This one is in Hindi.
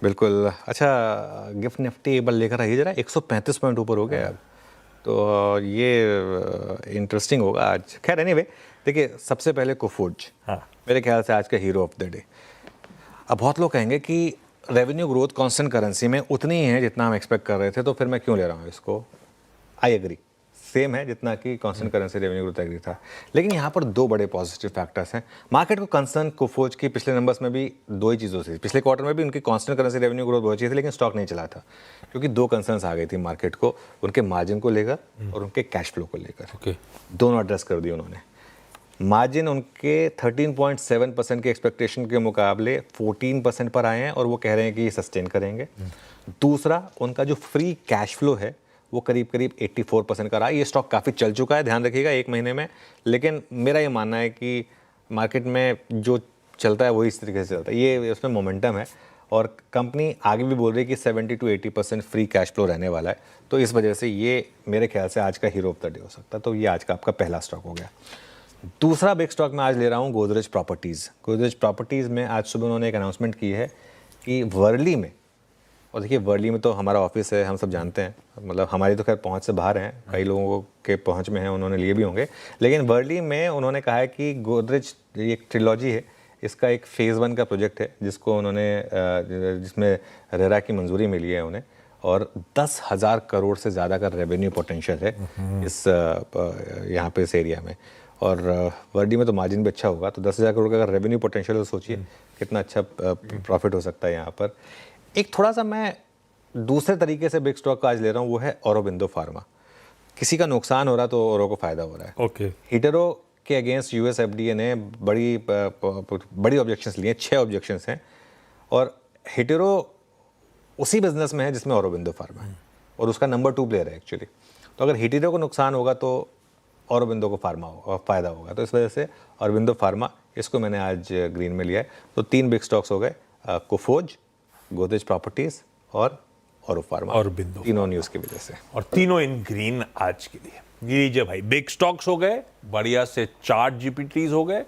बिल्कुल। अच्छा, गिफ्ट निफ्टी बल लेकर आइए जरा, 135 पॉइंट ऊपर हो गया अब। तो ये इंटरेस्टिंग होगा आज। खैर एनीवे, देखिए सबसे पहले कोफोर्ज मेरे ख्याल से आज का हीरो ऑफ द डे। अब बहुत लोग कहेंगे कि रेवेन्यू ग्रोथ कांस्टेंट करेंसी में उतनी ही है जितना हम एक्सपेक्ट कर रहे थे, तो फिर मैं क्यों ले रहा हूँ इसको। आई एग्री, सेम है जितना कि कांस्टेंट करेंसी रेवेन्यू ग्रोथ एग्री था। लेकिन यहाँ पर दो बड़े पॉजिटिव फैक्टर्स हैं। मार्केट को कंसर्न कोफोर्ज की पिछले नंबर्स में भी दो ही चीज़ों से, पिछले क्वार्टर में भी उनकी कांस्टेंट करेंसी रेवेन्यू ग्रोथ बहुत अच्छी थी, लेकिन स्टॉक नहीं चला था क्योंकि दो कंसर्न्स आ गई थी मार्केट को, उनके मार्जिन को लेकर और उनके कैश फ्लो को लेकर। दोनों एड्रेस कर दिए उन्होंने। मार्जिन उनके 13.7% के एक्सपेक्टेशन के मुकाबले 14% पर आए हैं और वो कह रहे हैं कि ये सस्टेन करेंगे। दूसरा, उनका जो फ्री कैश फ्लो है वो करीब करीब 84% का रहा। ये स्टॉक काफ़ी चल चुका है, ध्यान रखिएगा, एक महीने में। लेकिन मेरा ये मानना है कि मार्केट में जो चलता है वही इस तरीके से चलता है, ये उसमें मोमेंटम है और कंपनी आगे भी बोल रही है कि 70 to 80% फ्री कैश फ्लो रहने वाला है। तो इस वजह से ये मेरे ख्याल से आज का हीरो ऑफ द डे हो सकता है। तो ये आज का आपका पहला स्टॉक हो गया। दूसरा बिग स्टॉक मैं आज ले रहा हूँ गोदरेज प्रॉपर्टीज़। गोदरेज प्रॉपर्टीज़ में आज सुबह उन्होंने एक अनाउंसमेंट की है कि वर्ली में, और देखिए वर्ली में तो हमारा ऑफिस है, हम सब जानते हैं, मतलब हमारी तो खैर पहुंच से बाहर हैं, कई लोगों के पहुंच में हैं, उन्होंने लिए भी होंगे। लेकिन वर्ली में उन्होंने कहा है कि गोदरेज, ये एक ट्रिलॉजी है, इसका एक फेज़ 1 का प्रोजेक्ट है जिसको उन्होंने जिसमें रेरा की मंजूरी मिली है उन्हें, और 10,000 करोड़ से ज़्यादा का रेवेन्यू पोटेंशियल है इस यहाँ पे इस एरिया में। और वर्डी में तो मार्जिन भी अच्छा होगा, तो 10,000 करोड़ का अगर रेवेन्यू पोटेंशियल, तो सोचिए कितना अच्छा प्रॉफिट हो सकता है यहाँ पर। एक थोड़ा सा मैं दूसरे तरीके से बिग स्टॉक का आज ले रहा हूँ, वो है ऑरोबिंदो फार्मा। किसी का नुकसान हो रहा तो औरों को फायदा हो रहा है। हीटरो के अगेंस्ट यूएस एफडीए ने बड़ी ऑब्जेक्शंस लिए, 6 ऑब्जेक्शंस हैं, और हीटरो उसी बिजनेस में है जिसमें ऑरोबिंदो फार्मा है और उसका नंबर 2 प्लेयर है एक्चुअली। तो अगर हीटरो को नुकसान होगा तो ऑरोबिंदो को फायदा होगा। तो इस वजह से ऑरोबिंदो फार्मा, इसको मैंने आज ग्रीन में लिया है। तो 3 बिग स्टॉक्स हो गए, कोफोर्ज, गोदरेज प्रॉपर्टीज और ऑरो फार्मा, ऑरोबिंदो, तीनों न्यूज़ की वजह से, और तीनों इन ग्रीन आज के लिए। लीजिए भाई, बिग स्टॉक्स हो गए, बढ़िया से चार्ट जीपीटीज हो गए,